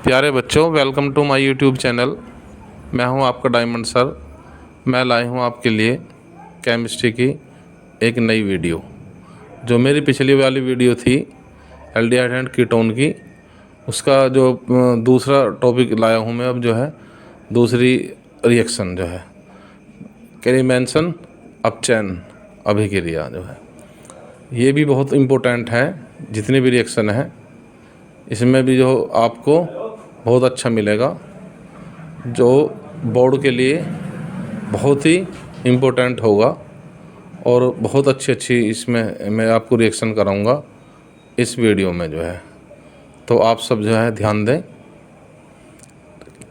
प्यारे बच्चों, welcome to my YouTube channel. मैं हूं आपका डायमंड सर। मैं लाई हूं आपके लिए केमिस्ट्री की एक नई वीडियो। जो मेरी पिछली वाली वीडियो थी एल्डिहाइड एंड कीटोन की, उसका जो दूसरा टॉपिक लाया हूं मैं अब, जो है दूसरी रिएक्शन जो है क्रीमेंसन अपचैन अभिक्रिया जो है, ये भी बहुत इम्पोर्टेंट है। जितनी भी रिएक्शन है इसमें भी जो आपको बहुत अच्छा मिलेगा, जो बोर्ड के लिए बहुत ही इम्पोर्टेंट होगा और बहुत अच्छी इसमें मैं आपको रिएक्शन कराऊंगा इस वीडियो में जो है। तो आप सब जो है ध्यान दें।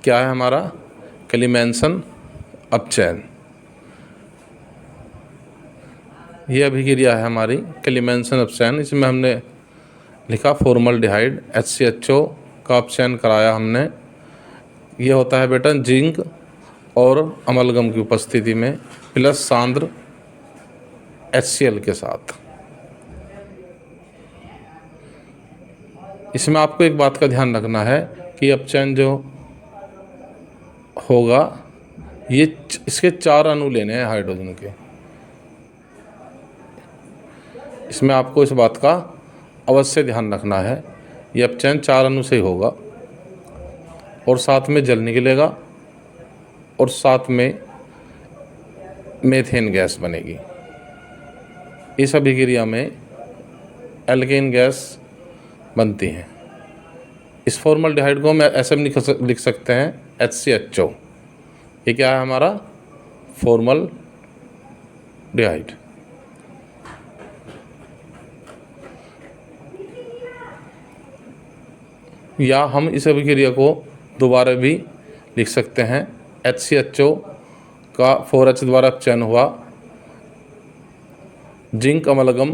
क्या है हमारा क्रीमेंसन अपचैन। ये अभिक्रिया है हमारी क्रीमेंसन अपचैन। इसमें हमने लिखा फॉर्मल्डिहाइड HCHO का अपचयन कराया हमने। ये होता है बेटा जिंक और अमलगम की उपस्थिति में प्लस सांद्र HCl के साथ। इसमें आपको एक बात का ध्यान रखना है कि अपचयन जो होगा ये इसके 4 अणु लेने हैं हाइड्रोजन के। इसमें आपको इस बात का अवश्य ध्यान रखना है। ये अपचयन 4 अणु से ही होगा और साथ में जल निकलेगा और साथ में मीथेन गैस बनेगी। इस अभिक्रिया में एल्केन गैस बनती है। इस फॉर्मल्डिहाइड को हम ऐसे भी लिख सकते हैं HCHO। ये क्या है हमारा फॉर्मल्डिहाइड। या हम इस अभिक्रिया को दोबारा भी लिख सकते हैं। HCHO का 4H द्वारा अपचयन हुआ जिंक अमलगम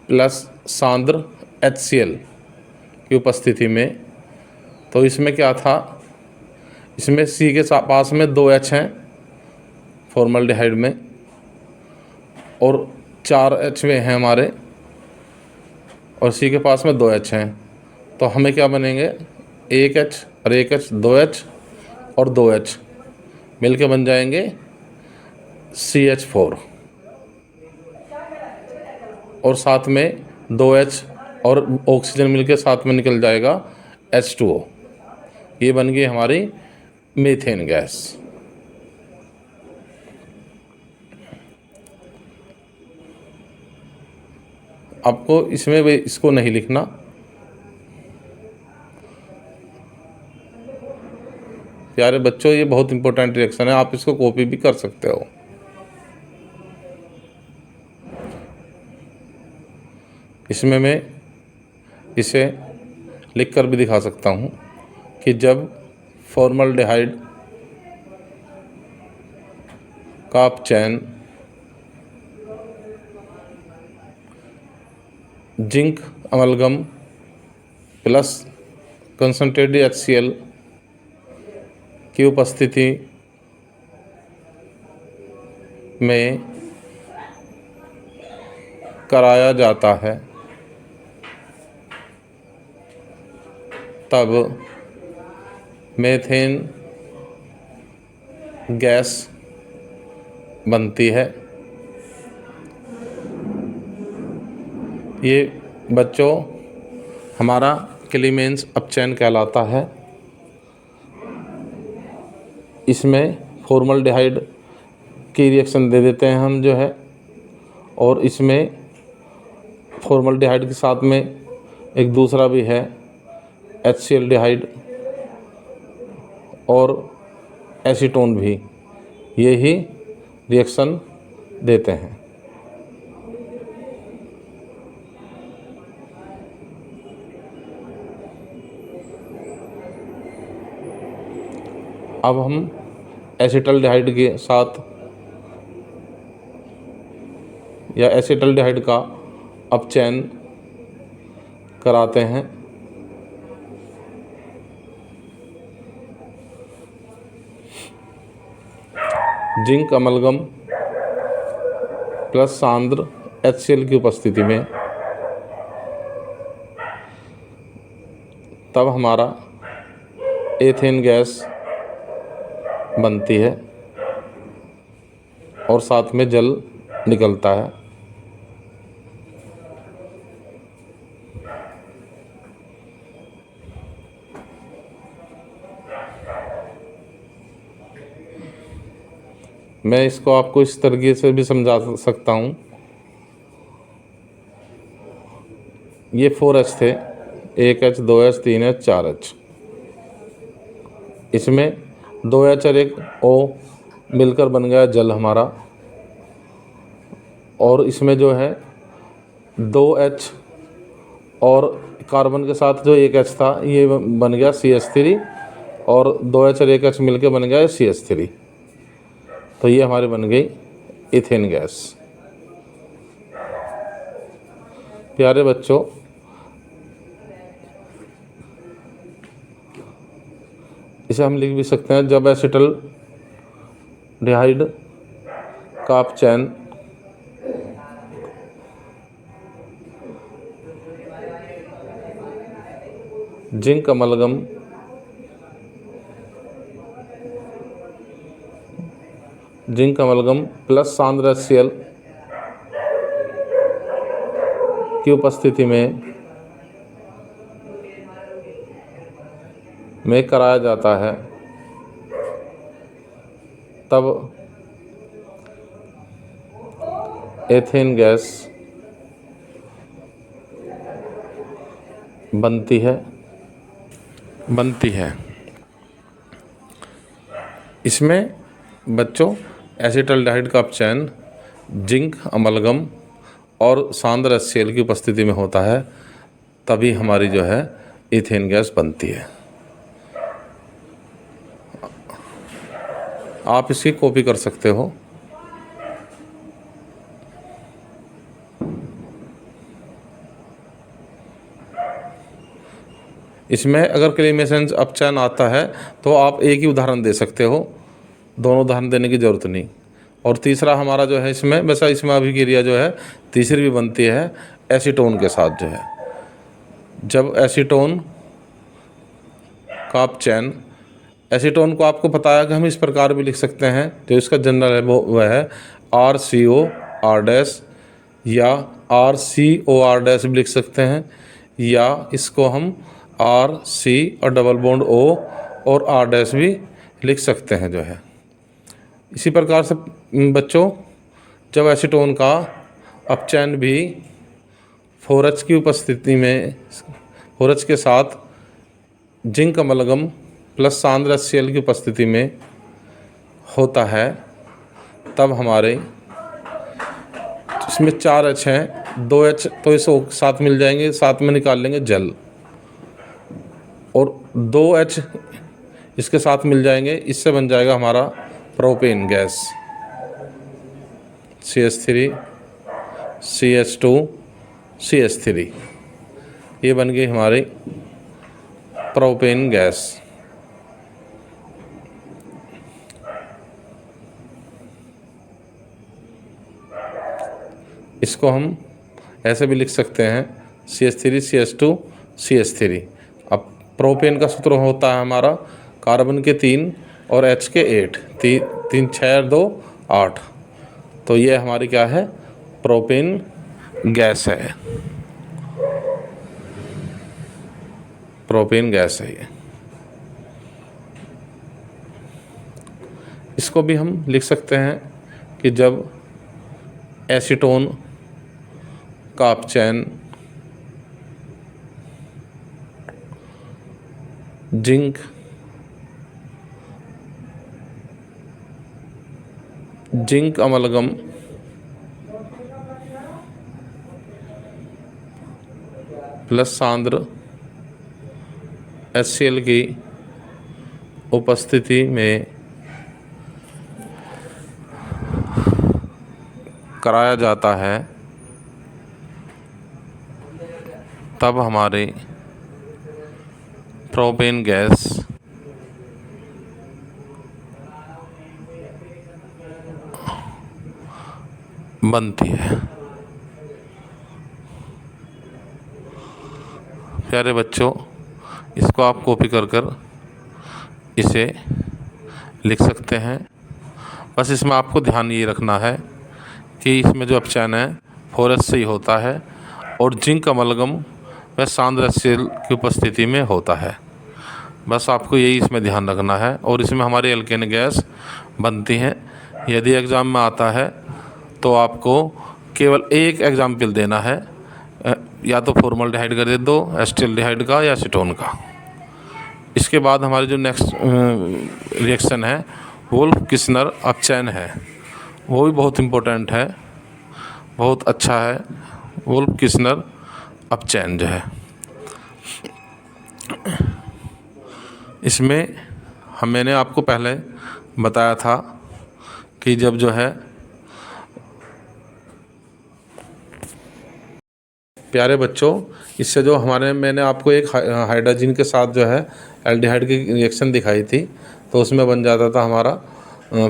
प्लस सांद्र HCl की उपस्थिति में। तो इसमें क्या था, इसमें C के पास में 2H हैं फॉर्मल्डिहाइड में और 4H में हैं हमारे, और C के पास में 2H हैं। तो हमें क्या बनेंगे 1H और 1H 2H और 2H मिलके बन जाएंगे CH4 और साथ में 2H और ऑक्सीजन मिलके साथ में निकल जाएगा H2O। ये बन गई हमारी मीथेन गैस। आपको इसमें भी इसको नहीं लिखना। प्यारे बच्चों, ये बहुत इंपॉर्टेंट रिएक्शन है, आप इसको कॉपी भी कर सकते हो। इसमें मैं इसे लिखकर भी दिखा सकता हूँ कि जब फॉर्मल्डिहाइड का अपचयन zinc amalgam plus concentrated HCl की उपस्थिति में कराया जाता है, तब मीथेन गैस बनती है। ये बच्चों हमारा क्रीमेंसन अपचयन कहलाता है। इसमें फॉर्मल्डिहाइड की रिएक्शन दे देते हैं हम जो है, और इसमें फॉर्मल्डिहाइड के साथ में एक दूसरा भी है HClडिहाइड और एसीटोन भी, यही रिएक्शन देते हैं। अब हम एसिटल्डिहाइड के साथ या एसिटल्डिहाइड का अपचयन कराते हैं। जिंक अमलगम प्लस सांद्र HCl की उपस्थिति में। तब हमारा एथेन गैस बनती है और साथ में जल निकलता है। मैं इसको आपको इस तरीके से भी समझा सकता हूँ। ये 4H थे, 1H 2H 3H 4H। इसमें 2H और 1O मिलकर बन गया जल हमारा। और इसमें जो है 2H और कार्बन के साथ जो 1H था ये बन गया CH3 और 2H और 1H मिलकर बन गया CH3। तो ये हमारी बन गई इथेन गैस। प्यारे बच्चों, इसे हम लिख भी सकते हैं, जब एसिटल डिहाइड का अपचयन जिंक अमलगम प्लस सांद्र HCl की उपस्थिति में कराया जाता है, तब एथेन गैस बनती है। इसमें बच्चों एसिटल्डिहाइड का अपचयन जिंक अमलगम और सांद्र HCl की उपस्थिति में होता है, तभी हमारी जो है इथेन गैस बनती है। आप इसकी कॉपी कर सकते हो। इसमें अगर क्लेमेशंस अपचयन आता है तो आप एक ही उदाहरण दे सकते हो, दोनों उदाहरण देने की ज़रूरत नहीं। और तीसरा हमारा जो है इसमें वैसा इसमें अभिक्रिया जो है तीसरी भी बनती है एसीटोन के साथ जो है। जब एसीटोन का अपचयन, एसीटोन को आपको पता है कि हम इस प्रकार भी लिख सकते हैं, जो इसका जनरल है वह है RCOR- या RCOR- भी लिख सकते हैं, या इसको हम RC और डबल बॉन्ड O और R- भी लिख सकते हैं जो है। इसी प्रकार से बच्चों, जब एसीटोन का अपचयन भी 4H की उपस्थिति में 4H के साथ जिंक अमलगम प्लस सांद्र HCl की उपस्थिति में होता है, तब हमारे इसमें 4H हैं, 2H तो इस साथ मिल जाएंगे, साथ में निकाल लेंगे जल, और 2H इसके साथ मिल जाएंगे, इससे बन जाएगा हमारा propane gas CH3 CH2 CH3। ये बन गई हमारी प्रोपेन गैस। इसको हम ऐसे भी लिख सकते हैं CH3 CH2 CH3। अब प्रोपेन का सूत्र होता है हमारा कार्बन के 3 और H के 8, 3 6 और 2 8। तो ये हमारी क्या है, प्रोपेन गैस है। प्रोपेन गैस है ये। इसको भी हम लिख सकते हैं कि जब एसीटोन का अपचयन जिंक अमलगम प्लस सांद्र HCl की उपस्थिति में कराया जाता है, तब हमारे प्रोपेन गैस बनती है। प्यारे बच्चों, इसको आप कॉपी कर कर इसे लिख सकते हैं। बस इसमें आपको ध्यान ये रखना है कि इसमें जो अपचयन है फोरस से ही होता है और जिंक अमलगम व सांद्रस्यल की उपस्थिति में होता है। बस आपको यही इसमें ध्यान रखना है। और इसमें हमारी एल्केन गैस बनती हैं। यदि एग्ज़ाम में आता है तो आपको केवल एक एग्जाम्पल देना है, या तो फॉर्मल्डिहाइड का दे दो, एसिटाल्डिहाइड का या एसीटोन का। इसके बाद हमारी जो नेक्स्ट रिएक्शन है वुल्फ किस्नर अपचयन है, वो भी बहुत इम्पोर्टेंट है, बहुत अच्छा है। वुल्फ किस्नर अपचयन जो है, इसमें मैंने आपको पहले बताया था कि जब जो है प्यारे बच्चों, इससे जो मैंने आपको एक हाइड्रोजन के साथ जो है एल्डिहाइड की रिएक्शन दिखाई थी, तो उसमें बन जाता था हमारा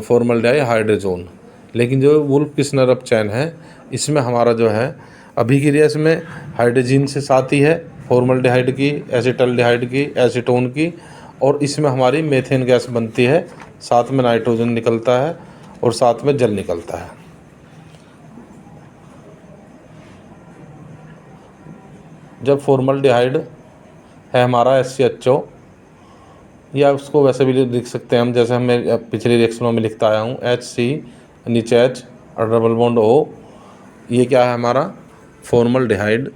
फॉर्मल्डिहाइड्रोजोन। लेकिन जो वुल्फ किस्नर अपचयन है, इसमें हमारा जो है अभिक्रिया इसमें हाइड्रोजन से साथ ही है, फॉर्मल्डिहाइड की, एसिटाल्डिहाइड की, एसीटोन की, और इसमें हमारी मेथेन गैस बनती है, साथ में नाइट्रोजन निकलता है और साथ में जल निकलता है। जब फॉर्मल्डिहाइड है हमारा HCHO, या उसको वैसे भी लिख सकते हैं हम, जैसे मैं पिछली रिएक्शनों में लिखता आया हूँ, HC नीचे H और डबल बॉन्ड O, ये क्या है हमारा फॉर्मल्डिहाइड।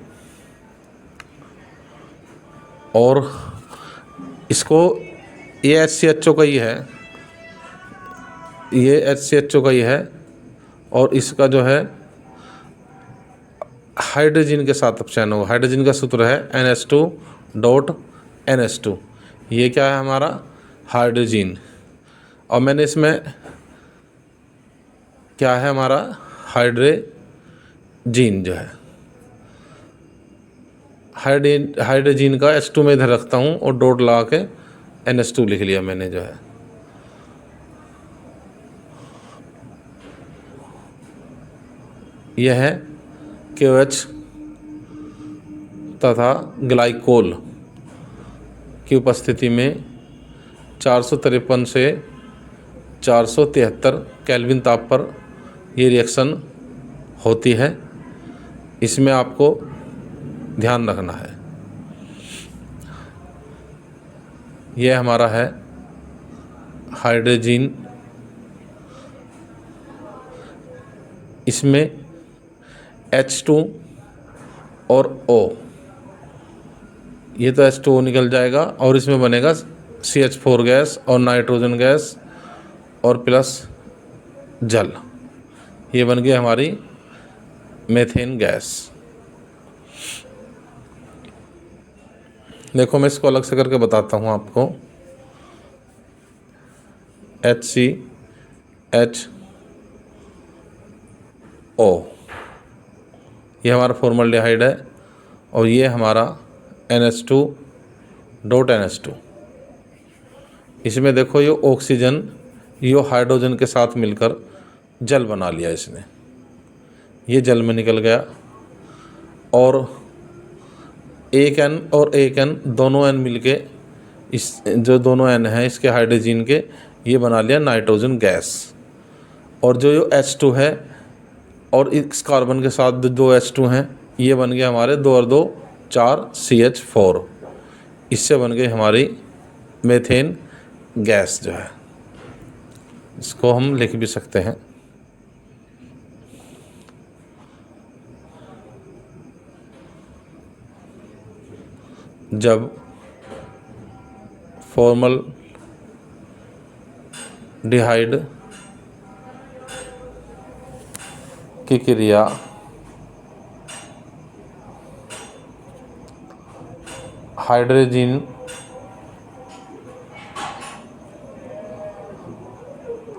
और इसको ये HCHO का ही है, ये HCHO का ही है, और इसका जो है हाइड्रोजन के साथ अपचयन होगा। हाइड्रोजन का सूत्र है NH2.NH2। ये क्या है हमारा हाइड्रोजन, और मैंने इसमें क्या है हमारा हाइड्रोजन जो है, हाइड्रोजन का H2 में इधर रखता हूँ और डॉट लगा के NH2 लिख लिया मैंने जो है। यह है KOH तथा ग्लाइकोल की उपस्थिति में 453 से 473 केल्विन ताप पर ये रिएक्शन होती है। इसमें आपको ध्यान रखना है। यह हमारा है हाइड्रोजन, इसमें H2 और O, ये तो H2O निकल जाएगा और इसमें बनेगा CH4 गैस और नाइट्रोजन गैस और प्लस जल। ये बन गई हमारी मेथेन गैस। देखो मैं इसको अलग से करके बताता हूँ आपको। HCHO, ये हमारा फॉर्मल्डिहाइड है, और ये हमारा NH2.NH2। इसमें देखो ये ऑक्सीजन ये हाइड्रोजन के साथ मिलकर जल बना लिया इसने, ये जल में निकल गया, और एक N और एक N दोनों N मिलके इस जो दोनों N हैं इसके हाइड्रोजन के, ये बना लिया नाइट्रोजन गैस। और जो H2 है और इस कार्बन के साथ दो H2 हैं, ये बन गया हमारे 2 और 2 4 CH4। इससे बन गई हमारी मेथेन गैस जो है। इसको हम लिख भी सकते हैं। जब फॉर्मल्डिहाइड की क्रिया हाइड्रोजन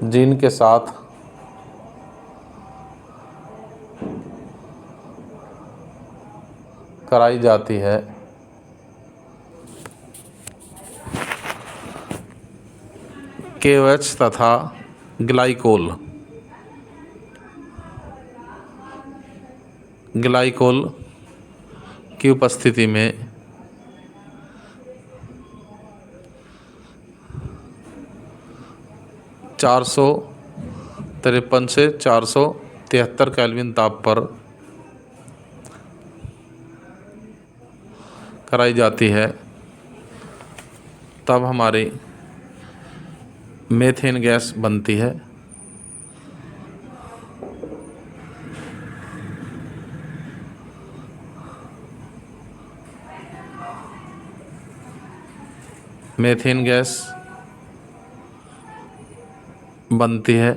जीन के साथ कराई जाती है, KOH तथा ग्लाइकोल की उपस्थिति में 453 से 473 केल्विन ताप पर कराई जाती है, तब हमारी मीथेन गैस बनती है। मीथेन गैस बनती है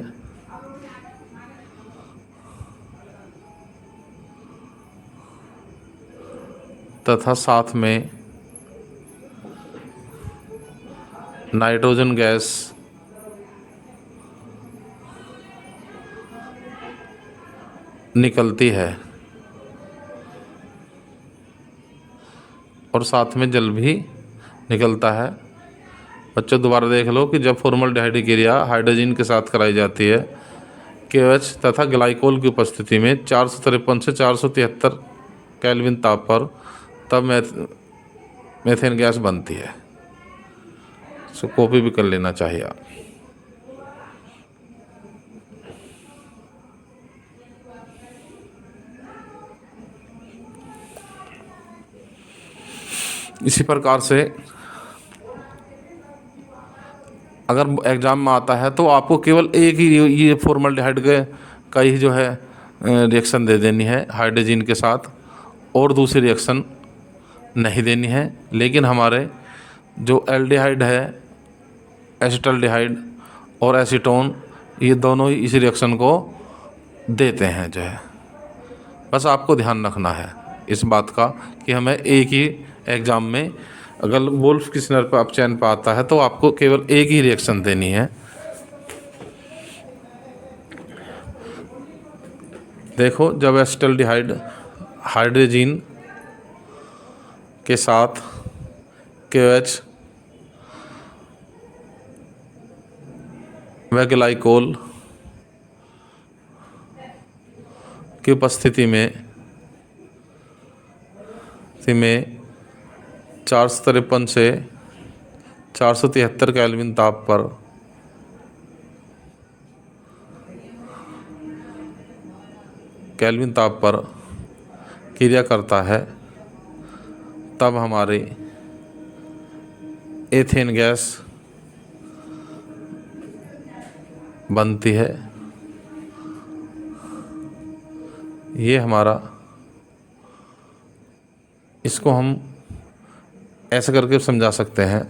तथा साथ में नाइट्रोजन गैस निकलती है और साथ में जल भी निकलता है। बच्चों दोबारा देख लो कि जब फॉर्मल्डिहाइड की क्रिया हाइड्रोजन के साथ कराई जाती है KOH तथा ग्लाइकोल की उपस्थिति में 453 से 473 केल्विन ताप पर, तब मीथेन गैस बनती है। इसको कॉपी भी कर लेना चाहिए आप। इसी प्रकार से अगर एग्ज़ाम में आता है तो आपको केवल एक ही ये फॉर्मल्डिहाइड का ही जो है रिएक्शन दे देनी है हाइड्रोजन के साथ, और दूसरी रिएक्शन नहीं देनी है। लेकिन हमारे जो एल्डिहाइड है, एसिटल्डिहाइड और एसीटोन, ये दोनों ही इस रिएक्शन को देते हैं जो है। बस आपको ध्यान रखना है इस बात का कि हमें एक ही एग्ज़ाम में अगर वोल्फ किस्नर पर आप चयन पर आता है तो आपको केवल एक ही रिएक्शन देनी है। देखो, जब एसिटल्डिहाइड हाइड्रोजन के साथ KOH व ग्लाइकोल की उपस्थिति में 453 से 473 केल्विन ताप पर क्रिया करता है, तब हमारी एथेन गैस बनती है। ये हमारा, इसको हम ऐसे करके समझा सकते हैं।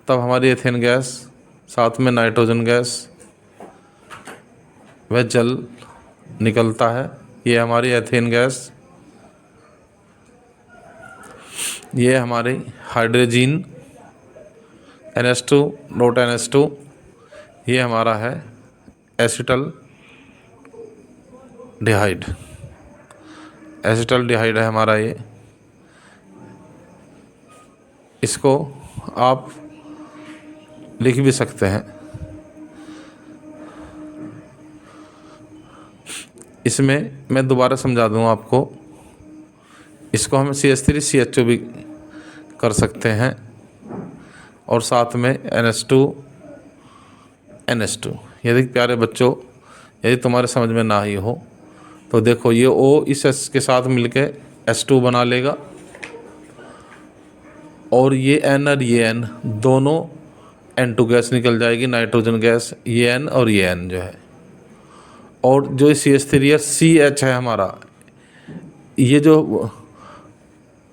तब हमारी एथेन गैस साथ में नाइट्रोजन गैस वह जल निकलता है। ये हमारी एथेन गैस, ये हमारी हाइड्रोजन NH2 नोट NH2, ये हमारा है एसिटल्डिहाइड है हमारा ये। इसको आप लिख भी सकते हैं। इसमें मैं दोबारा समझा दूँ आपको, इसको हम CH3CHO भी कर सकते हैं और साथ में NH2 यदि प्यारे बच्चों, यदि तुम्हारे समझ में ना ही हो तो देखो, ये O इस S के साथ मिलके H2 बना लेगा और ये N और ये N दोनों N2 गैस निकल जाएगी, नाइट्रोजन गैस, ये N और ये N जो है। और जो CH3 है, CH है हमारा, ये जो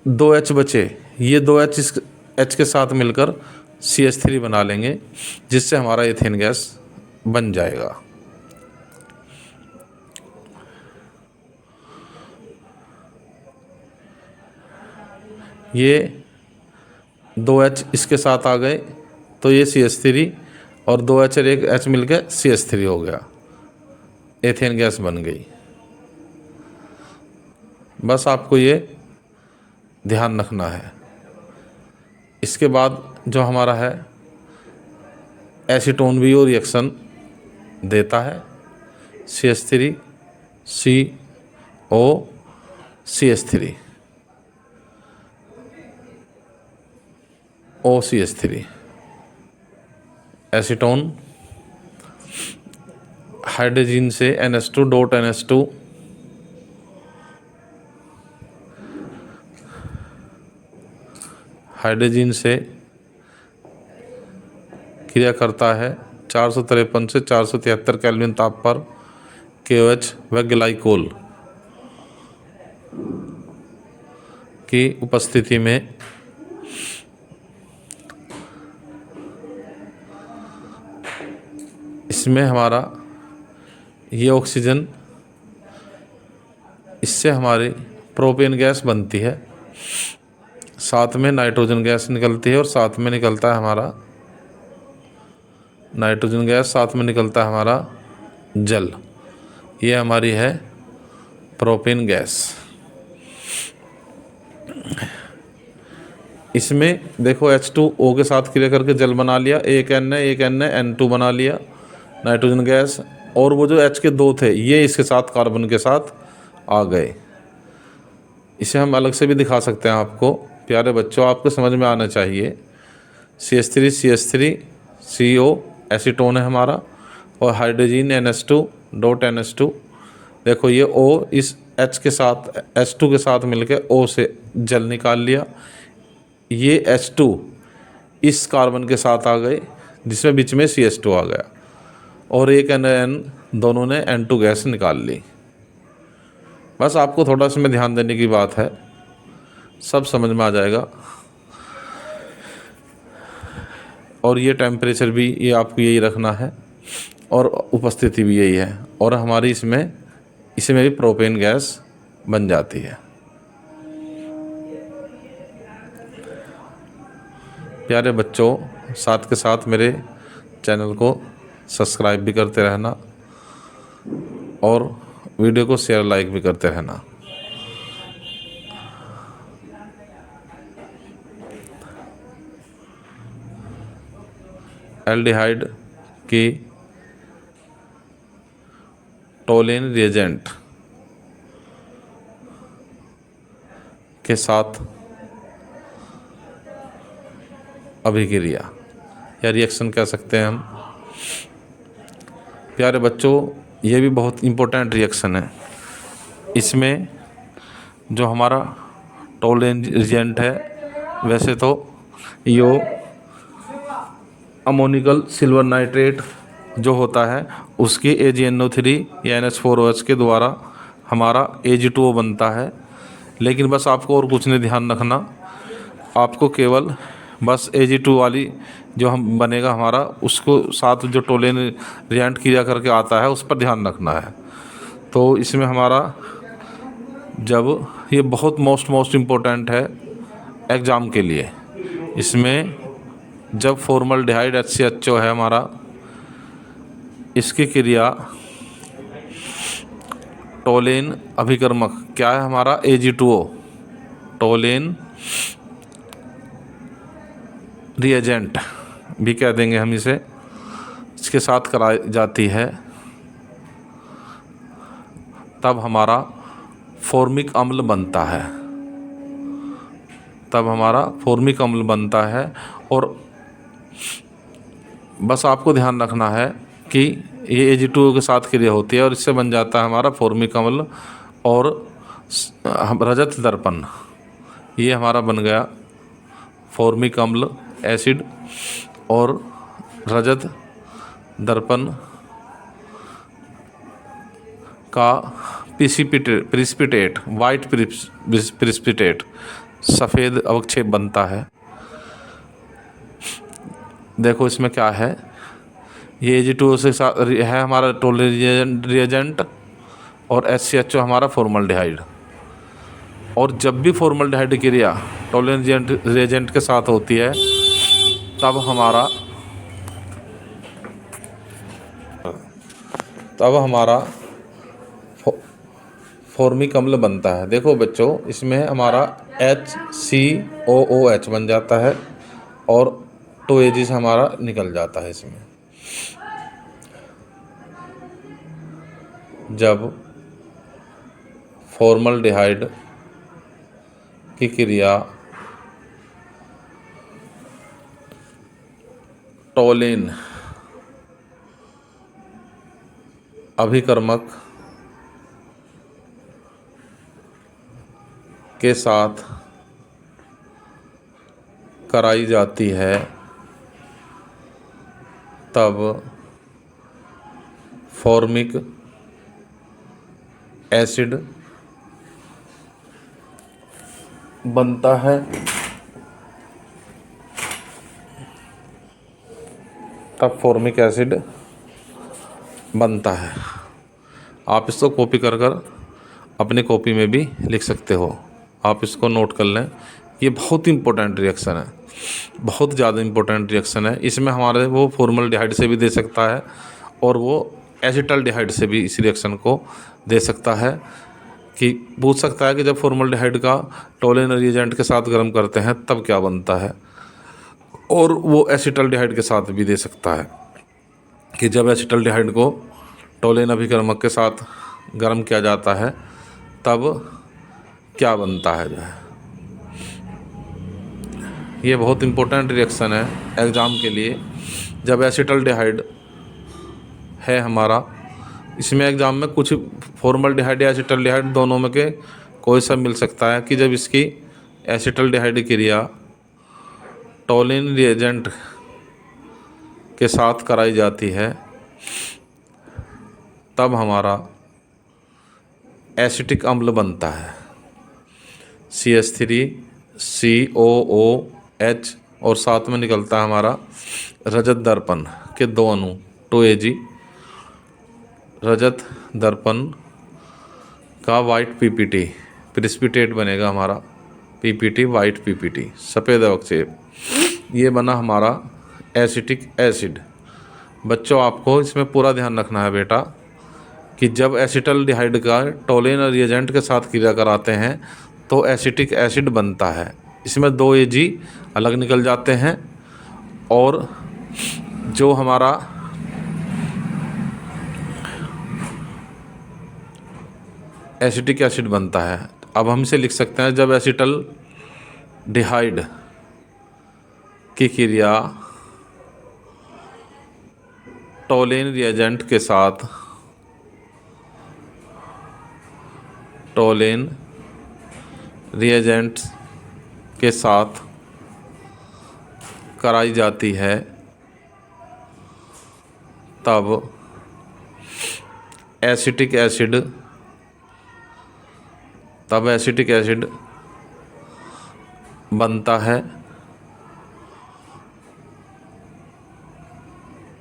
2H बचे, ये 2H इस H के साथ मिलकर CH3 बना लेंगे, जिससे हमारा एथेन गैस बन जाएगा। ये 2H इसके साथ आ गए तो ये CH3 और 2H और एक H मिलकर CH3 हो गया, एथेन गैस बन गई। बस आपको ये ध्यान रखना है। इसके बाद जो हमारा है एसीटोन भी वो रिएक्शन देता है, CH3 CO CH3 OCH3। Acetone, hydrogen से NH2 डॉट NH2, हाइड्रोजन से क्रिया करता है 453 से 473 केल्विन ताप पर KOH व ग्लाइकोल की उपस्थिति में इसमें हमारा ये ऑक्सीजन, इससे हमारी प्रोपेन गैस बनती है, साथ में नाइट्रोजन गैस निकलती है और साथ में निकलता है हमारा नाइट्रोजन गैस, साथ में निकलता है हमारा जल। ये हमारी है प्रोपेन गैस। इसमें देखो H2O के साथ क्रिया करके जल बना लिया, एक Na N2 बना लिया नाइट्रोजन गैस, और वो जो H के दो थे ये इसके साथ कार्बन के साथ आ गए। इसे हम अलग से भी दिखा सकते हैं आपको। प्यारे बच्चों, आपको समझ में आना चाहिए। CH3 CO एसीटोन है हमारा, और हाइड्रोजन NH2 डॉट NH2। देखो ये O इस H के साथ H2 के साथ मिलकर O से जल निकाल लिया। ये H2 इस कार्बन के साथ आ गए जिसमें बीच में CH2 आ गया, और एक N दोनों ने N2 गैस निकाल ली। बस आपको थोड़ा इसमें ध्यान देने की बात है, सब समझ में आ जाएगा। और ये टेम्परेचर भी ये आपको यही रखना है, और उपस्थिति भी यही है, और हमारी इसमें भी प्रोपेन गैस बन जाती है। प्यारे बच्चों, साथ के साथ मेरे चैनल को सब्सक्राइब भी करते रहना और वीडियो को शेयर लाइक भी करते रहना। एल्डिहाइड की टोलेन रिएजेंट के साथ अभिक्रिया या रिएक्शन कह सकते हैं हम। प्यारे बच्चों, ये भी बहुत इम्पोर्टेंट रिएक्शन है। इसमें जो हमारा टोलेन रिएजेंट है, वैसे तो यो अमोनिकल सिल्वर नाइट्रेट जो होता है उसकी AgNO3 या NH4OH के द्वारा हमारा Ag2O बनता है। लेकिन बस आपको और कुछ नहीं ध्यान रखना, आपको केवल बस Ag2 वाली जो हम बनेगा हमारा, उसको साथ जो टोलेन रिएजेंट क्रिया करके आता है उस पर ध्यान रखना है। तो इसमें हमारा जब ये बहुत मोस्ट इम्पोर्टेंट है एग्ज़ाम के लिए, इसमें जब फॉर्मल्डिहाइड HCHO है हमारा, इसकी क्रिया टोलेन अभिकर्मक क्या है हमारा Ag2O, टोलेन रिएजेंट भी कह देंगे हम इसे, इसके साथ कराई जाती है, तब हमारा फॉर्मिक अम्ल बनता है, तब हमारा फॉर्मिक अम्ल बनता है। और बस आपको ध्यान रखना है कि ये Ag2O के साथ क्रिया होती है और इससे बन जाता है हमारा फॉर्मिक अम्ल और रजत दर्पण। ये हमारा बन गया फॉर्मिक अम्ल एसिड और रजत दर्पण का प्रिसिपिटेट वाइट प्रिसिपिटेट सफ़ेद अवक्षेप बनता है। देखो इसमें क्या है, ये Ag2O से साथ है हमारा टोलेन रिएजेंट और HCHO हमारा फॉर्मल्डिहाइड। और जब भी फॉर्मल्डिहाइड क्रिया टोलेन रिएजेंट के साथ होती है तब हमारा फॉर्मिक अम्ल बनता है। देखो बच्चों, इसमें हमारा HCOOH बन जाता है और 2 Ag से हमारा निकल जाता है। इसमें जब फॉर्मल्डिहाइड की क्रिया टोलेन अभिकर्मक के साथ कराई जाती है तब फॉर्मिक एसिड बनता है। तब फॉर्मिक एसिड बनता है। आप इसको कॉपी कर अपनी कॉपी में भी लिख सकते हो। आप इसको नोट कर लें। ये बहुत इम्पोर्टेंट रिएक्शन है, बहुत ज़्यादा इम्पोर्टेंट रिएक्शन है। इसमें हमारे वो फॉर्मल्डिहाइड से भी दे सकता है और वो एसिटल्डिहाइड से भी इस रिएक्शन को दे सकता है। कि पूछ सकता है कि जब फॉर्मल्डिहाइड का टोलेन रिएजेंट के साथ गर्म करते हैं तब क्या बनता है, और वो एसिटल्डिहाइड के साथ भी दे सकता है कि जब एसिटल्डिहाइड को टोलेन अभिकर्मक के साथ गर्म किया जाता है तब क्या बनता है जो है। ये बहुत इम्पोर्टेंट रिएक्शन है एग्ज़ाम के लिए। जब एसिटल्डिहाइड है हमारा, इसमें एग्ज़ाम में कुछ फॉर्मल्डिहाइड या एसिटल्डिहाइड दोनों में के कोई सा मिल सकता है कि जब इसकी एसिटल्डिहाइड क्रिया टोलिन रिएजेंट के साथ कराई जाती है तब हमारा एसिटिक अम्ल बनता है। CH3COOH और साथ में निकलता है हमारा रजत दर्पण के 2 अणु 2Ag। रजत दर्पण का वाइट PPT प्रिसिपिटेट बनेगा हमारा PPT, वाइट PPT, सफ़ेद अवक्षेप। ये बना हमारा एसिटिक एसिड। बच्चों आपको इसमें पूरा ध्यान रखना है बेटा कि जब एसिटल्डिहाइड का टोलेन रिएजेंट के साथ क्रिया कराते हैं तो एसिटिक एसिड बनता है। इसमें 2 Ag अलग निकल जाते हैं और जो हमारा एसिटिक एसिड बनता है। अब हम इसे लिख सकते हैं जब एसिटल्डिहाइड की क्रिया टोलेन रिएजेंट के साथ कराई जाती है तब एसिटिक एसिड बनता है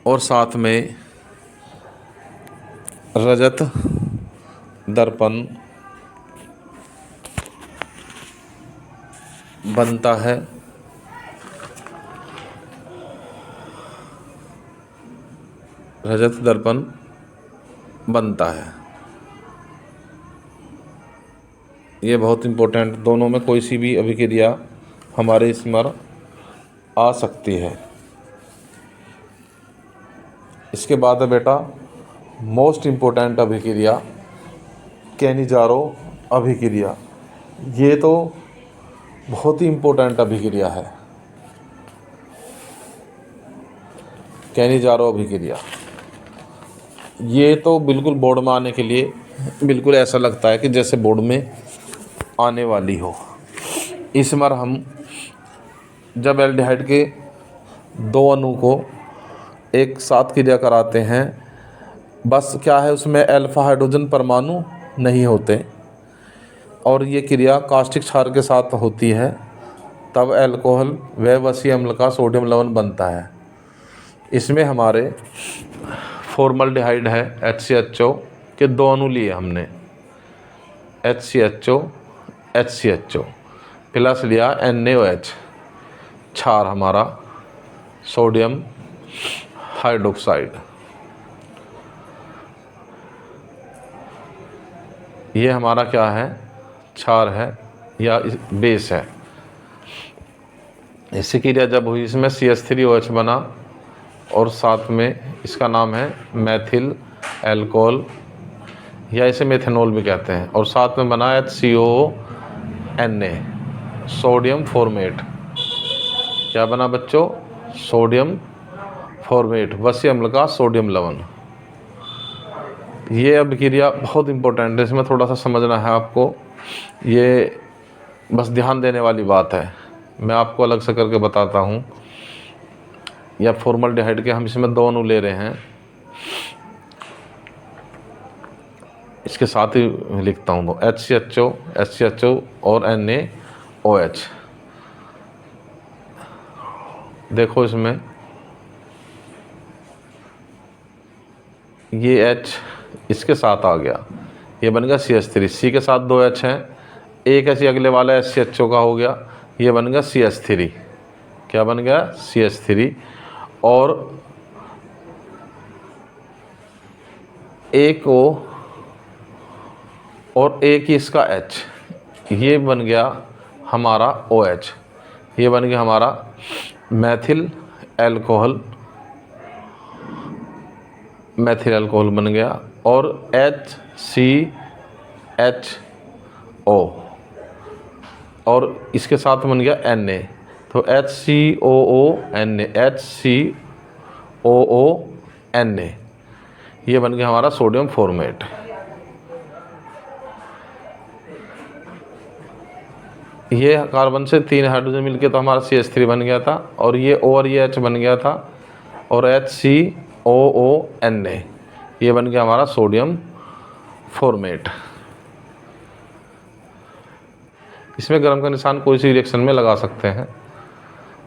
और साथ में रजत दर्पण बनता है। रजत दर्पण बनता है। ये बहुत इम्पोर्टेंट, दोनों में कोई सी भी अभिक्रिया हमारे इसमें आ सकती है। इसके बाद है बेटा मोस्ट इम्पोर्टेंट अभिक्रिया कैनिजारो अभिक्रिया। ये तो बहुत ही इम्पोर्टेंट अभिक्रिया है। कैनिजारो अभिक्रिया ये तो बिल्कुल बोर्ड में आने के लिए बिल्कुल ऐसा लगता है कि जैसे बोर्ड में आने वाली हो। इस बार हम जब एल्डिहाइड के 2 अणु को एक साथ क्रिया कराते हैं, बस क्या है उसमें अल्फा हाइड्रोजन परमाणु नहीं होते और ये क्रिया कास्टिक क्षार के साथ होती है, तब अल्कोहल व वसीय अम्ल का सोडियम लवण बनता है। इसमें हमारे फॉर्मल्डिहाइड है HCHO के 2 अणु लिए हमने, HCHO प्लस लिया NaOH, क्षार हमारा सोडियम हाइड्रोक्साइड। ये हमारा क्या है, क्षार है या बेस है। इसकी क्रिया जब हुई इसमें CH3OH बना और साथ में इसका नाम है मैथिल एल्कोहल या इसे मेथेनॉल भी कहते हैं, और साथ में बना HCOONA सोडियम फॉर्मेट। क्या बना बच्चों, सोडियम फॉर्मेट, वसीय अम्ल का सोडियम लवण। ये अभिक्रिया बहुत इम्पोर्टेंट है, इसमें थोड़ा सा समझना है आपको। ये बस ध्यान देने वाली बात है, मैं आपको अलग से करके बताता हूँ। या फॉर्मल्डिहाइड के हम इसमें 2 अणु ले रहे हैं, इसके साथ ही लिखता हूँ तो HCHO और NaOH। देखो इसमें ये H इसके साथ आ गया, ये बन गया CH3। C के साथ 2 H हैं, एक ऐसी अगले वाला HCHO का हो गया, ये बन गया CH3। क्या बन गया? CH3। और एक O और एक ही इसका H, ये बन गया हमारा OH। ये बन गया हमारा मैथिल अल्कोहल बन गया। और HCHO और इसके साथ बन गया Na, तो HCOONA, ये बन गया हमारा सोडियम फॉर्मेट। ये कार्बन से 3 हाइड्रोजन मिलके तो हमारा CH3 बन गया था, और ये O और ये H बन गया था, और HCOONA, ये बन गया हमारा सोडियम फॉर्मेट। इसमें गर्म का निशान कोई सी रिएक्शन में लगा सकते हैं।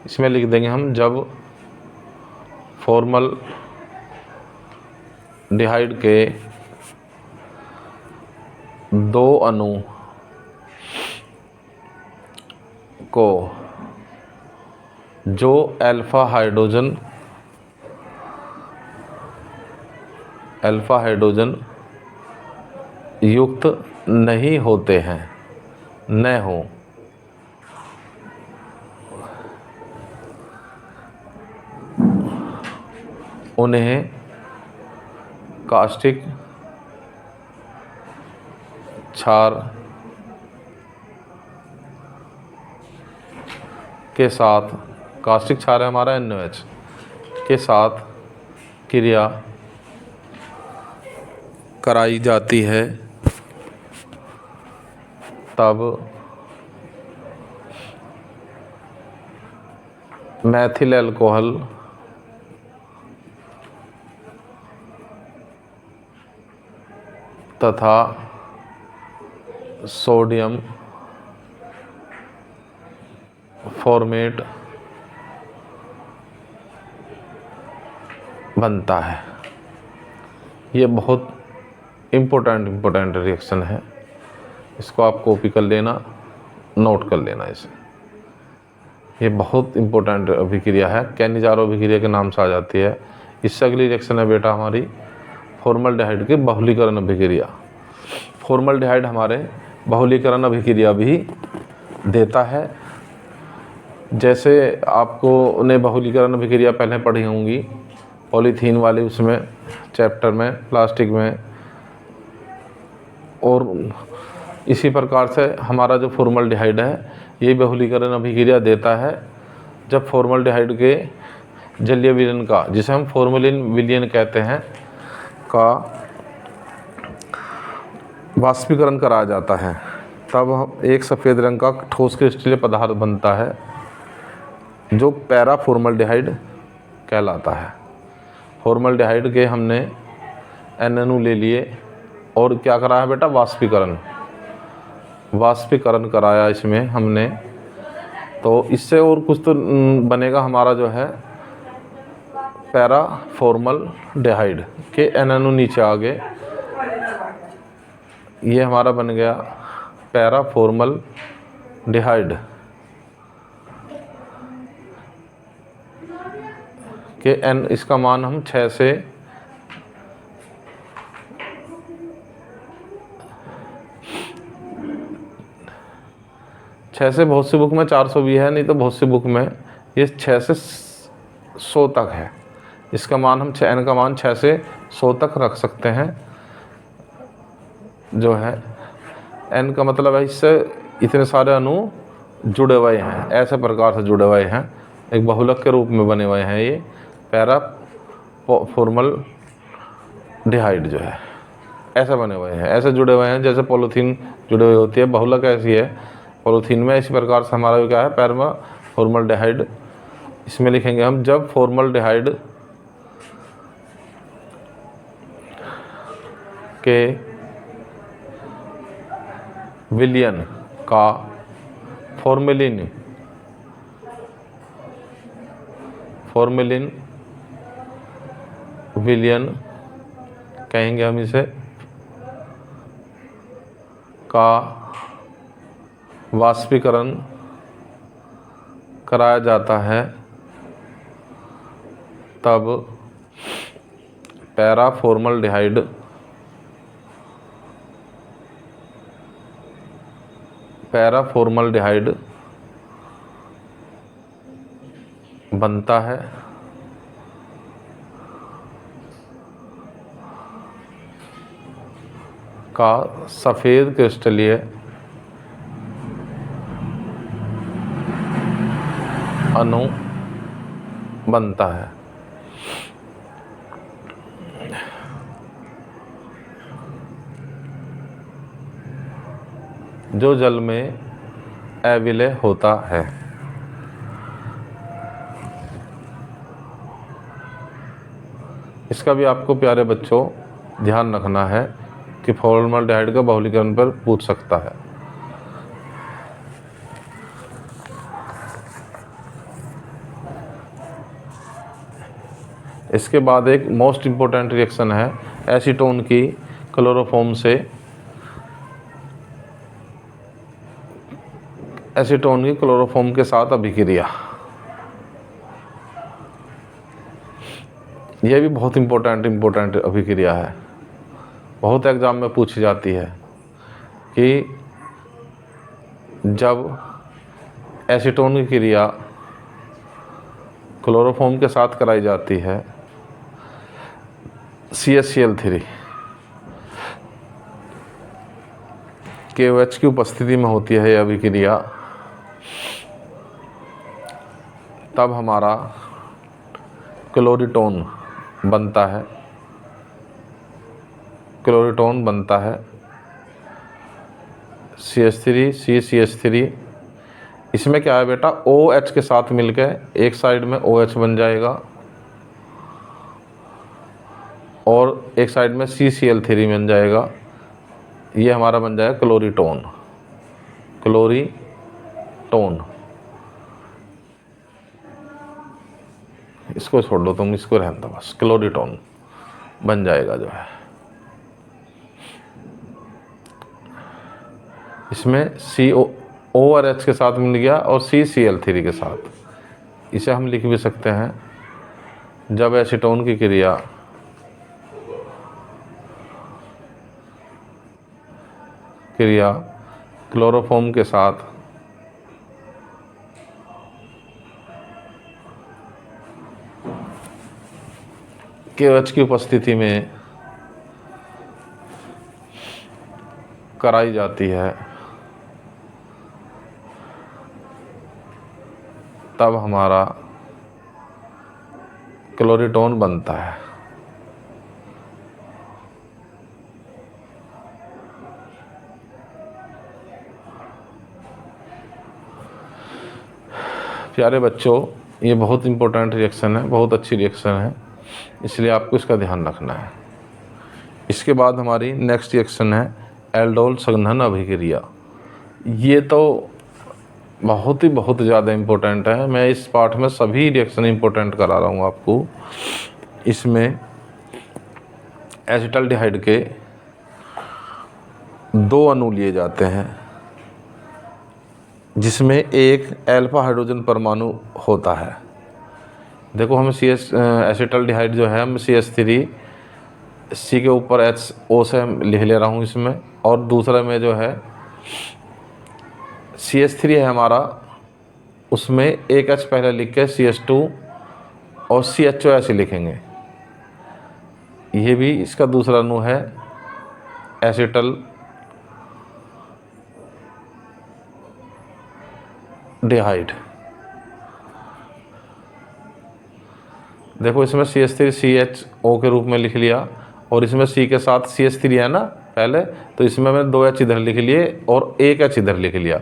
इसमें लिख देंगे हम, जब फॉर्मल्डिहाइड के 2 अणु को जो अल्फा हाइड्रोजन युक्त नहीं होते हैं, न हो, उन्हें कास्टिक क्षार के साथ, कास्टिक क्षार है हमारा NaOH, के साथ क्रिया कराई जाती है, तब मैथिल अल्कोहल तथा सोडियम फॉर्मेट बनता है। ये बहुत इम्पोर्टेंट रिएक्शन है, इसको आप कॉपी कर लेना, नोट कर लेना इसे। ये बहुत इम्पोर्टेंट अभिक्रिया है, कैनिजारो अभिक्रिया के नाम से आ जाती है। इससे अगली रिएक्शन है बेटा हमारी फॉर्मल्डिहाइड की बहुलीकरण अभिक्रिया। फॉर्मल्डिहाइड हमारे बहुलीकरण अभिक्रिया भी देता है। जैसे आपको ने बहुलीकरण अभिक्रिया पहले पढ़ी होंगी पॉलीथीन वाली, उसमें चैप्टर में, प्लास्टिक में, और इसी प्रकार से हमारा जो फॉर्मल्डिहाइड है ये बहुलीकरण अभिक्रिया देता है। जब फॉर्मल्डिहाइड के जलीय विलयन का, जिसे हम फॉर्मेलिन विलयन कहते हैं, का वाष्पीकरण कराया जाता है, तब एक सफ़ेद रंग का ठोस क्रिस्टलीय पदार्थ बनता है जो पैरा फॉर्मल्डिहाइड कहलाता है। फॉर्मल्डिहाइड के हमने N अणु ले लिए और क्या कराया बेटा? वाष्पीकरण कराया इसमें हमने। तो इससे और कुछ तो बनेगा हमारा जो है पैरा फॉर्मल्डिहाइड के N अणु नीचे आ गए, ये हमारा बन गया पैरा फॉर्मल्डिहाइड के N, इसका मान हम 6 से बहुत सी बुक में 400 भी है, नहीं तो बहुत सी बुक में ये 6 से 100 तक है। इसका मान हम N का मान 6 से 100 तक रख सकते हैं। जो है N का मतलब है इससे इतने सारे अणु जुड़े हुए हैं, ऐसे प्रकार से जुड़े हुए हैं, एक बहुलक के रूप में बने हुए हैं ये पैरा फॉर्मल्डिहाइड जो है। ऐसे बने हुए हैं, ऐसे जुड़े हुए हैं जैसे पॉलीथीन जुड़े हुई होती है। बहुलक ऐसी है पॉलीथीन में। इसी प्रकार से हमारा क्या है, पैरा फॉर्मल्डिहाइड। इसमें लिखेंगे हम, जब फॉर्मल्डिहाइड के विलयन का फॉर्मेलिन विलयन कहेंगे हम इसे, का वाष्पीकरण कराया जाता है, तब पैरा फॉर्मल्डिहाइड बनता है। का सफ़ेद क्रिस्टलीय अणु बनता है। जो जल में अविलय होता है। इसका भी आपको प्यारे बच्चों ध्यान रखना है कि फॉर्मल्डिहाइड का बहुलीकरण पर पूछ सकता है। इसके बाद एक मोस्ट इम्पोर्टेंट रिएक्शन है एसीटोन की क्लोरोफॉर्म से, एसीटोन की क्लोरोफॉर्म के साथ अभिक्रिया। यह भी बहुत इम्पोर्टेंट अभिक्रिया है, बहुत एग्जाम में पूछी जाती है कि जब एसीटोन की क्रिया क्लोरोफॉर्म के साथ कराई जाती है CaCl3 KOH की उपस्थिति में होती है यह अभिक्रिया, तब हमारा क्लोरीटोन बनता है। CH3 इसमें क्या है बेटा, OH के साथ मिलकर एक साइड में OH बन जाएगा और एक साइड में CCl3 बन जाएगा। ये हमारा बन जाएगा क्लोरीटोन। इसको छोड़ दो तुम, इसको रहने दो बस, क्लोरीटोन बन जाएगा जो है। इसमें CO और H के साथ मिल गया और CCl3 के साथ। इसे हम लिख भी सकते हैं, जब एसीटोन की क्रिया क्लोरोफॉर्म के साथ KOH की उपस्थिति में कराई जाती है, तब हमारा क्लोरीटोन बनता है। प्यारे बच्चों, ये बहुत इम्पोर्टेंट रिएक्शन है, बहुत अच्छी रिएक्शन है, इसलिए आपको इसका ध्यान रखना है। इसके बाद हमारी नेक्स्ट रिएक्शन है एल्डोल संघनन अभिक्रिया। ये तो बहुत ज़्यादा इम्पोर्टेंट है। मैं इस पार्ट में सभी रिएक्शन इम्पोर्टेंट करा रहा हूँ आपको। इसमें एसिटल्डिहाइड के 2 अणु लिए जाते हैं, जिसमें एक अल्फा हाइड्रोजन परमाणु होता है। देखो हम एसिटल्डिहाइड जो है, हम CH3 C के ऊपर HO से लिख ले रहा हूँ इसमें, और दूसरे में जो है CH3 है हमारा, उसमें एक H पहले लिख के CH2 और CHO ऐसे लिखेंगे। ये भी इसका दूसरा अणु है एसिटल डिहाइड। देखो इसमें CH3 CHO के रूप में लिख लिया, और इसमें C के साथ CH3 है ना पहले, तो इसमें मैंने 2 H इधर लिख लिए और 1 H इधर लिख लिया।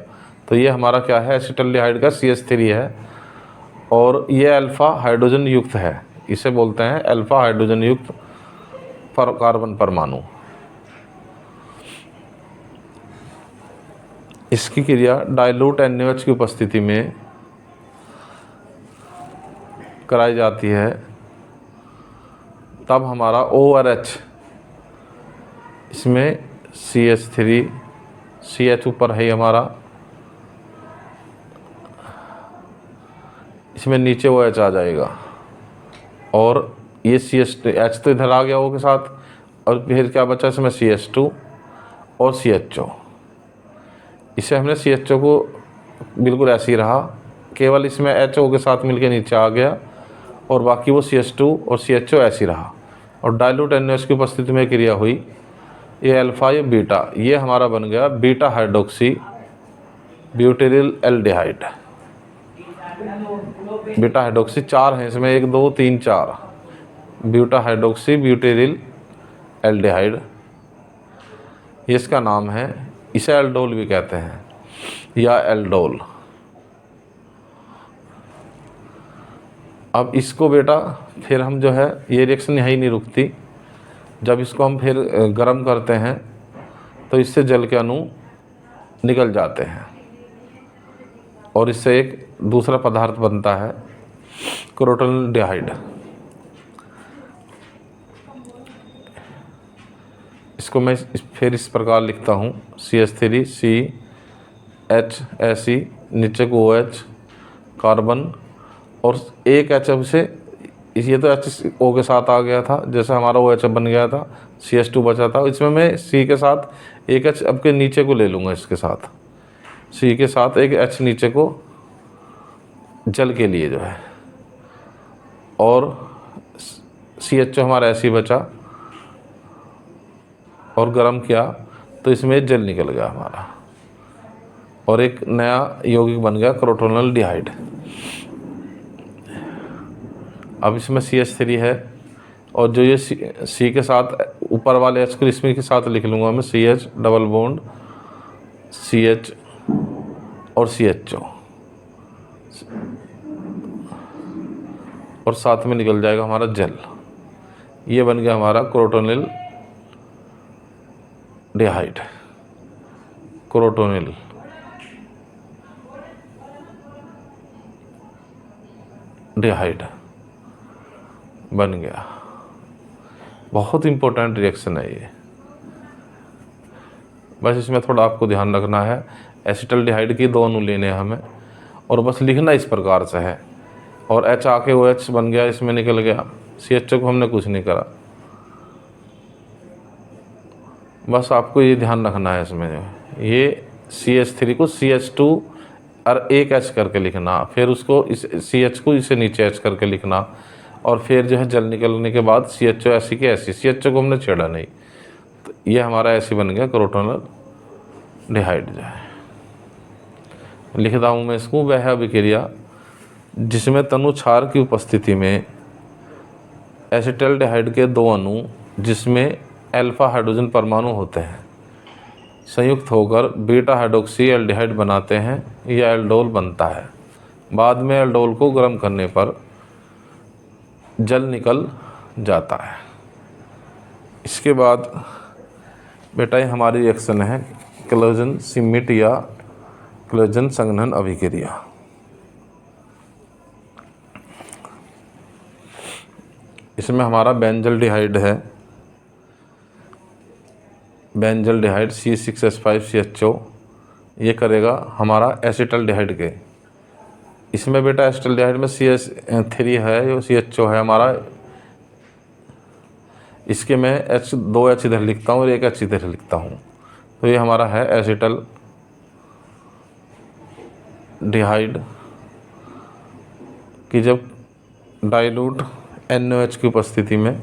तो ये हमारा क्या है, एसिटल्डिहाइड का CH3 है और ये अल्फ़ा हाइड्रोजन युक्त है, इसे बोलते हैं अल्फ़ा हाइड्रोजन युक्त कार्बन परमाणु। इसकी क्रिया डाइल्यूट NaOH की उपस्थिति में कराई जाती है, तब हमारा O और H, इसमें CH3 CH ऊपर है हमारा, इसमें नीचे OH आ जाएगा और ये H तो इधर आ गया O के साथ, और फिर क्या बचा इसमें CH2 और CHO। इसे हमने CHO को बिल्कुल ऐसे ही रहा, केवल इसमें HO के साथ मिलके नीचे आ गया और बाकी वो CH2 और CHO ऐसे ही रहा। और डाइल्यूट NaOH की उपस्थिति में क्रिया हुई, ये अल्फ़ा ये बीटा, ये हमारा बन गया beta hydroxy butyryl aldehyde. Beta hydroxy 4 हैं इसमें, 1 2 3 4, बीटा हाइड्रोक्सी ब्यूटेरिल एल्डिहाइड ये इसका नाम है। इसे एल्डोल भी कहते हैं या एल्डोल। अब इसको बेटा फिर हम जो है, ये रिएक्शन यहीं नहीं रुकती, जब इसको हम फिर गर्म करते हैं तो इससे जल के अणु निकल जाते हैं और इससे एक दूसरा पदार्थ बनता है क्रोटोनल्डिहाइड। इसको मैं फिर इस प्रकार लिखता हूँ, CH3 CH ऐसी, नीचे को OH कार्बन और 1 H से, ये तो HO के साथ आ गया था, जैसे हमारा OH बन गया था, CH2 बचा था, इसमें मैं C के साथ 1 H अब के नीचे को ले लूँगा, इसके साथ C के साथ 1 H नीचे को जल के लिए जो है, और CHO हमारा ऐसे ही बचा और गर्म किया तो इसमें जल निकल गया हमारा और एक नया यौगिक बन गया क्रोटोनल्डिहाइड। अब इसमें CH3 है और जो ये C के साथ ऊपर वाले H को इसमें के साथ लिख लूँगा मैं, CH डबल बॉन्ड CH और CHO, और साथ में निकल जाएगा हमारा जल। ये बन गया हमारा क्रोटोनिल डिहाइड, क्रोटोनिल डिहाइड बन गया। बहुत इम्पोर्टेंट रिएक्शन है ये, बस इसमें थोड़ा आपको ध्यान रखना है। एसिटल्डिहाइड की 2 अणु लेने हैं हमें और बस लिखना इस प्रकार से है, और H आके OH बन गया, इसमें निकल गया, CHO को हमने कुछ नहीं करा। बस आपको ये ध्यान रखना है इसमें जो है, ये CH3 को CH2 और 1 H करके लिखना, फिर उसको इस CH को इसे नीचे H करके लिखना, और फिर जो है जल निकलने के बाद CHO ऐसी के ऐसी, CHO को हमने छेड़ा नहीं। तो ये हमारा ऐसे बन गया क्रोटोनल डिहाइड जो है। लिखता हूँ मैं इसको, वह अभिक्रिया जिसमें तनु क्षार की उपस्थिति में एसिटल्डिहाइड के 2 अणु जिसमें अल्फा हाइड्रोजन परमाणु होते हैं संयुक्त होकर बीटा हाइड्रोक्सी एल्डिहाइड बनाते हैं, यह एल्डोल बनता है। बाद में एल्डोल को गर्म करने पर जल निकल जाता है। इसके बाद बेटा ये हमारी रिएक्शन है क्लोजन सिमिट या क्लोजन संघनन अभिक्रिया। इसमें हमारा बेंजल्डिहाइड है, बेंजल्डिहाइड C6H5CHO, ये करेगा हमारा एसिटल्डिहाइड के। इसमें बेटा एसिटल्डिहाइड में CH3 है, जो CHO है हमारा, इसके मैं दो H इधर लिखता हूँ और 1 H इधर लिखता हूँ, तो ये हमारा है एसिटल डिहाइड कि जब डाइल्यूट NaOH की उपस्थिति में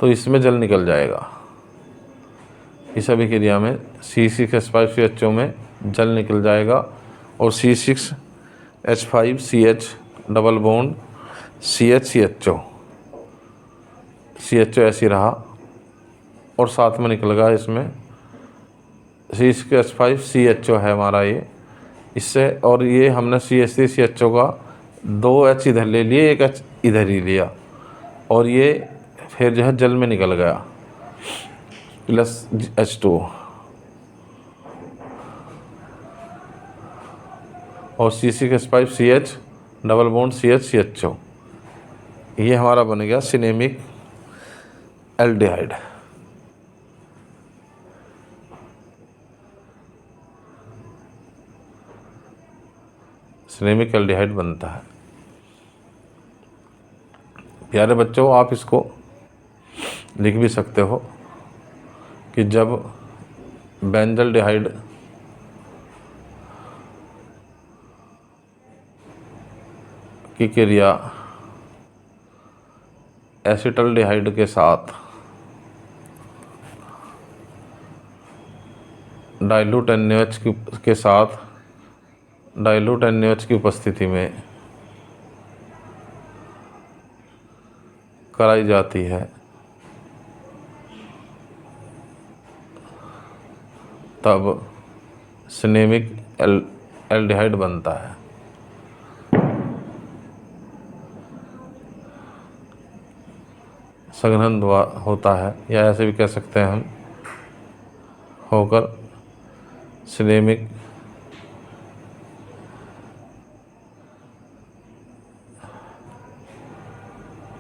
तो इसमें जल निकल जाएगा। इस अभिक्रिया में C6H5CHO में जल निकल जाएगा और C6H5CH double bond CHCHO, CHO ऐसी रहा और साथ में निकल गया इसमें CH5CHO है हमारा ये इससे। और ये हमने CH3CHO का 2 H इधर ले लिए, 1 H इधर ही लिया और ये फिर जो है जल में निकल गया प्लस H2 और C6H5CH double bond CH CHO। ये हमारा बन गया सिनेमिक एल्डिहाइड। सिनेमिक एल्डिहाइड बनता है। प्यारे बच्चों, आप इसको लिख भी सकते हो कि जब बेंजल्डिहाइड की क्रिया एसिटल्डिहाइड के साथ डाइल्यूट NaOH के साथ डाइल्यूट NaOH की उपस्थिति में कराई जाती है तब सिनेमिक एल्डिहाइड बनता है। संघनन होता है या ऐसे भी कह सकते हैं हम होकर सिनेमिक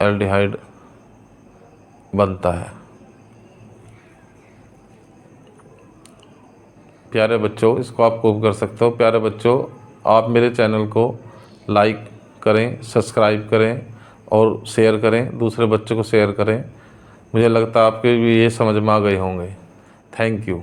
एल्डिहाइड बनता है। प्यारे बच्चों, इसको आप प्रूव कर सकते हो। प्यारे बच्चों, आप मेरे चैनल को लाइक करें, सब्सक्राइब करें और शेयर करें, दूसरे बच्चों को शेयर करें। मुझे लगता है आपके भी ये समझ में आ गए होंगे। Thank you.